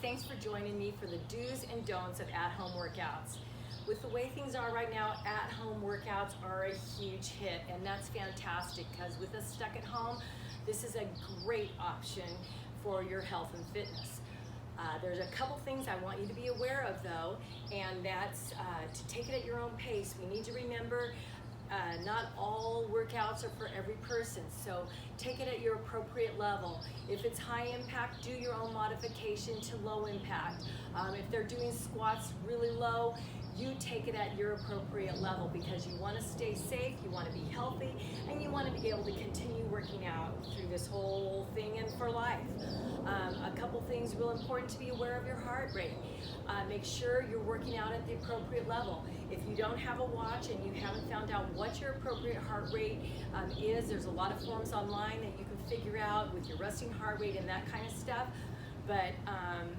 Thanks for joining me for the do's and don'ts of at-home workouts. With the way things are right now, at-home workouts are a huge hit, and that's fantastic because with us stuck at home, this is a great option for your health and fitness. There's a couple things I want you to be aware of though, and that's to take it at your own pace. We need to remember not all workouts are for every person, so take it at your appropriate level. If it's high impact, do your own modification to low impact. If they're doing squats really low, you take it at your appropriate level because you want to stay safe, you want to be healthy, and you want to be able to continue working out through this whole thing and for life. A couple things real important to be aware of: your heart rate. Make sure you're working out at the appropriate level. If you don't have a watch and you haven't found out what your appropriate heart rate is, there's a lot of forms online that you can figure out with your resting heart rate and that kind of stuff. But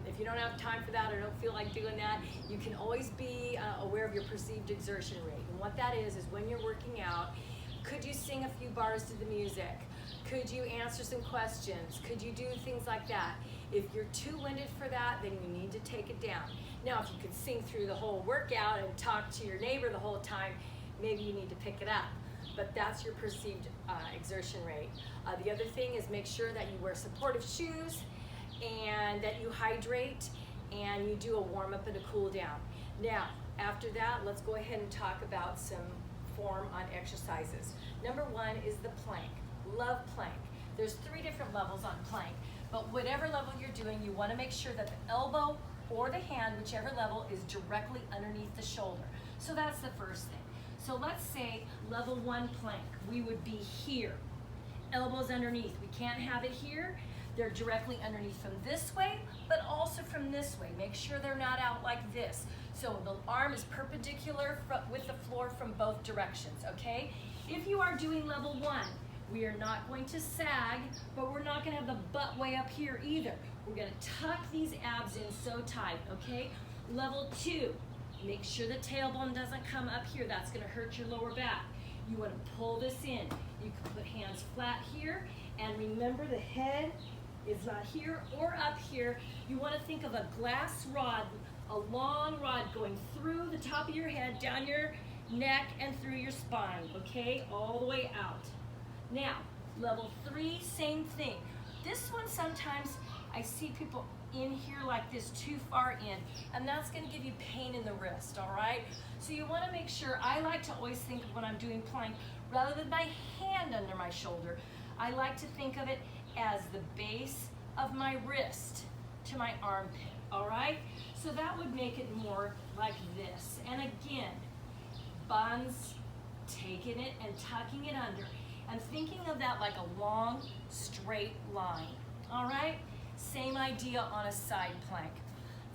if you don't have time for that or don't feel like doing that, you can always be aware of your perceived exertion rate. And what that is when you're working out, could you sing a few bars to the music? Could you answer some questions? Could you do things like that? If you're too winded for that, then you need to take it down. Now, if you could sing through the whole workout and talk to your neighbor the whole time, maybe you need to pick it up. But that's your perceived exertion rate. The other thing is make sure that you wear supportive shoes and that you hydrate and you do a warm up and a cool down. Now, after that, let's go ahead and talk about some form on exercises. Number one is the plank. Love plank. There's 3 different levels on plank, but whatever level you're doing, you want to make sure that the elbow or the hand, whichever level, is directly underneath the shoulder. So that's the first thing. So let's say level 1 plank, we would be here, elbows underneath. We can't have it here. They're directly underneath from this way, but also from this way. Make sure they're not out like this. So the arm is perpendicular with the floor from both directions, okay? If you are doing level 1, we are not going to sag, but we're not gonna have the butt way up here either. We're gonna tuck these abs in so tight, okay? Level 2, make sure the tailbone doesn't come up here. That's gonna hurt your lower back. You wanna pull this in. You can put hands flat here, and remember the head is not here or up here. You wanna think of a glass rod, a long rod going through the top of your head, down your neck, and through your spine, okay? All the way out. Now, level 3, same thing. This one, sometimes I see people in here like this too far in, and that's gonna give you pain in the wrist, all right? So you wanna make sure, I like to always think of when I'm doing plank, rather than my hand under my shoulder, I like to think of it as the base of my wrist to my armpit, all right? So that would make it more like this. And again, buns, taking it and tucking it under, and thinking of that like a long, straight line, all right? Same idea on a side plank.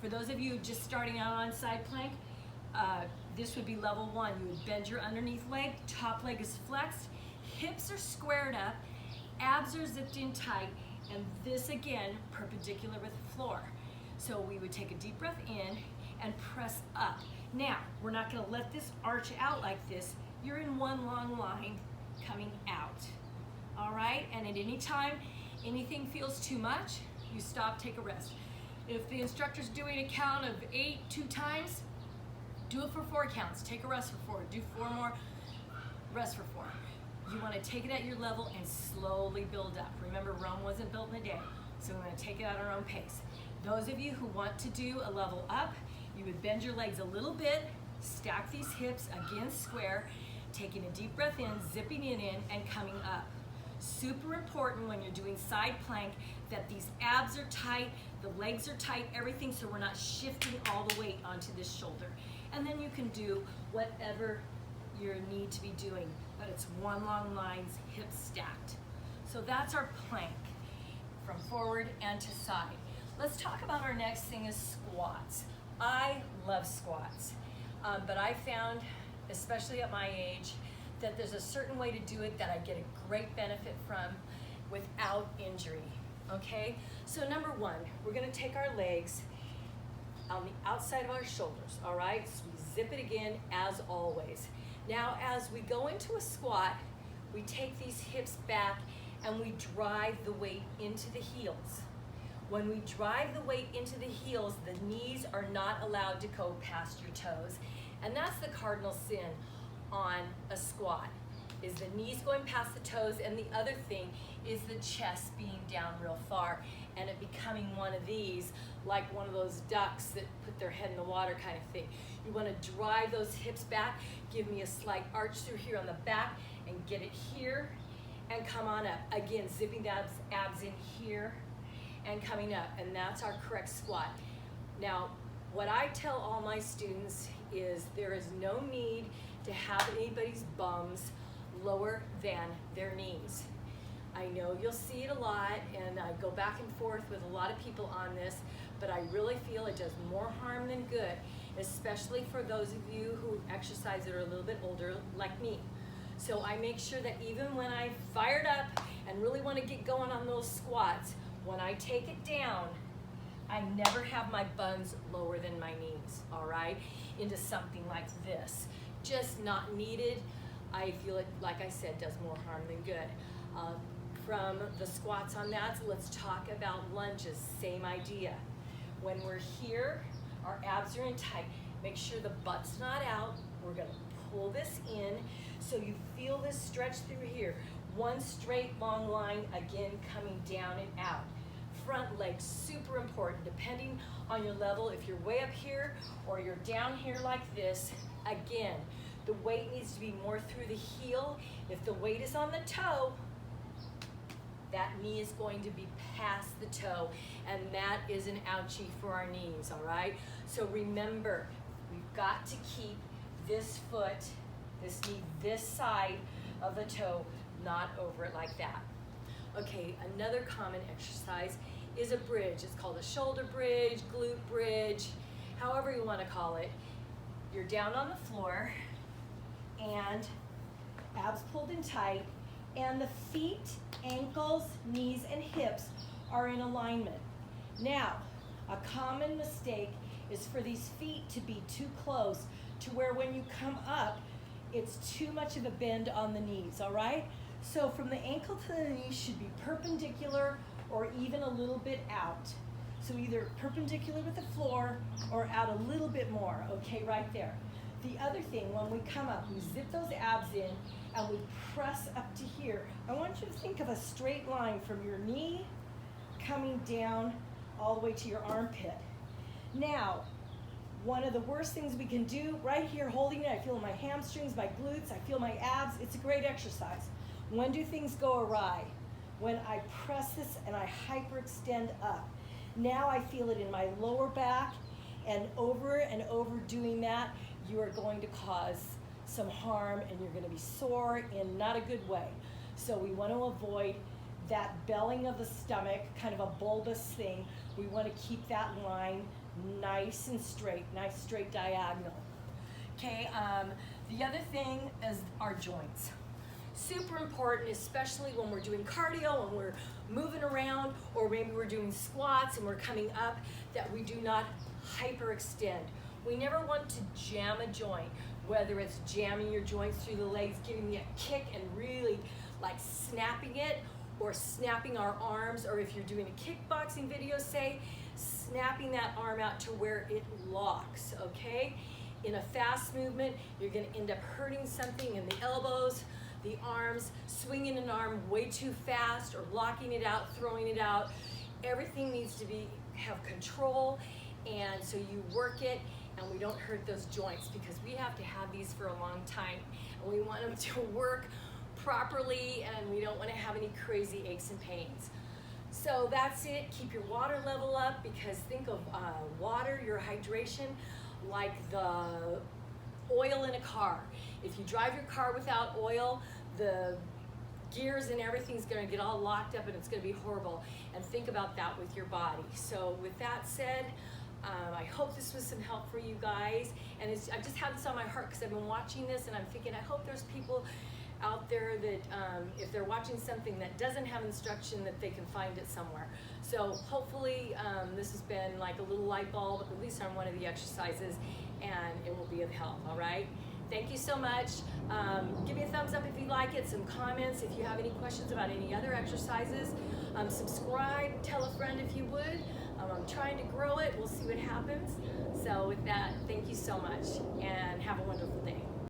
For those of you just starting out on side plank, this would be level 1. You would bend your underneath leg, top leg is flexed, hips are squared up, abs are zipped in tight, and this again, perpendicular with the floor. So we would take a deep breath in and press up. Now, we're not gonna let this arch out like this. You're in one long line coming out, all right? And at any time, anything feels too much, you stop, take a rest. If the instructor's doing a count of 8 2 times, do it for 4 counts. Take a rest for 4, do 4 more, rest for 4. You want to take it at your level and slowly build up. Remember, Rome wasn't built in a day, so we're going to take it at our own pace. Those of you who want to do a level up, you would bend your legs a little bit, stack these hips against square, taking a deep breath in, zipping it in, and coming up. Super important when you're doing side plank that these abs are tight, the legs are tight, everything, so we're not shifting all the weight onto this shoulder. And then you can do whatever you need to be doing, but it's one long lines, hips stacked. So that's our plank from forward and to side. Let's talk about our next thing is squats. I love squats, but I found, especially at my age, that there's a certain way to do it that I get a great benefit from without injury, okay? So number 1, we're gonna take our legs on the outside of our shoulders, all right? So we zip it again as always. Now as we go into a squat, we take these hips back and we drive the weight into the heels. When we drive the weight into the heels, the knees are not allowed to go past your toes. And that's the cardinal sin on a squat, is the knees going past the toes, and the other thing is the chest being down real far and it becoming one of these, like one of those ducks that put their head in the water kind of thing. You want to drive those hips back, give me a slight arch through here on the back, and get it here, and come on up. Again, zipping the abs in here, and coming up, and that's our correct squat. Now, what I tell all my students is there is no need to have anybody's bums lower than their knees. I know you'll see it a lot, and I go back and forth with a lot of people on this, but I really feel it does more harm than good, especially for those of you who exercise that are a little bit older like me. So I make sure that even when I fired up and really want to get going on those squats, when I take it down, I never have my buns lower than my knees, all right, into something like this. Just not needed. I feel it, like I said, does more harm than good. From the squats on that, so let's talk about lunges. Same idea. When we're here, our abs are in tight. Make sure the butt's not out. We're gonna pull this in so you feel this stretch through here. One straight long line, again, coming down and out. Front leg, super important, depending on your level. If you're way up here or you're down here like this, again, the weight needs to be more through the heel. If the weight is on the toe, that knee is going to be past the toe, and that is an ouchie for our knees, all right? So remember, we've got to keep this foot, this knee, this side of the toe, not over it like that. Okay, another common exercise is a bridge. It's called a shoulder bridge, glute bridge, however you want to call it. You're down on the floor, and abs pulled in tight, and the feet, ankles, knees, and hips are in alignment. Now, a common mistake is for these feet to be too close to where when you come up, it's too much of a bend on the knees, all right? So from the ankle to the knee should be perpendicular or even a little bit out. So either perpendicular with the floor or out a little bit more, okay, right there. The other thing, when we come up, we zip those abs in and we press up to here. I want you to think of a straight line from your knee coming down all the way to your armpit. Now, one of the worst things we can do right here, holding it, I feel my hamstrings, my glutes, I feel my abs. It's a great exercise. When do things go awry? When I press this and I hyperextend up. Now I feel it in my lower back, and over doing that, you are going to cause some harm and you're going to be sore in not a good way. So we want to avoid that belling of the stomach, kind of a bulbous thing. We want to keep that line nice and straight, nice straight diagonal. Okay, the other thing is our joints. Super important, especially when we're doing cardio, when we're moving around, or maybe we're doing squats and we're coming up, that we do not hyperextend. We never want to jam a joint, whether it's jamming your joints through the legs, giving me a kick and really like snapping it, or snapping our arms, or if you're doing a kickboxing video, say, snapping that arm out to where it locks, okay? In a fast movement, you're gonna end up hurting something in the elbows, the arms, swinging an arm way too fast, or locking it out, throwing it out. Everything needs to have control, and so you work it, and we don't hurt those joints, because we have to have these for a long time, and we want them to work properly, and we don't want to have any crazy aches and pains. So that's it. Keep your water level up, because think of water, your hydration, like the oil in a car. If you drive your car without oil, the gears and everything's going to get all locked up and it's going to be horrible. And think about that with your body. So with that said, I hope this was some help for you guys. And I just had this on my heart because I've been watching this and I'm thinking, I hope there's people out there that if they're watching something that doesn't have instruction, that they can find it somewhere. So hopefully this has been like a little light bulb, at least on one of the exercises, and it will be of help, all right? thank you so much. Give me a thumbs up if you like it, some comments if you have any questions about any other exercises. Subscribe, tell a friend if you would. I'm trying to grow it. We'll see what happens. So with that, thank you so much and have a wonderful day.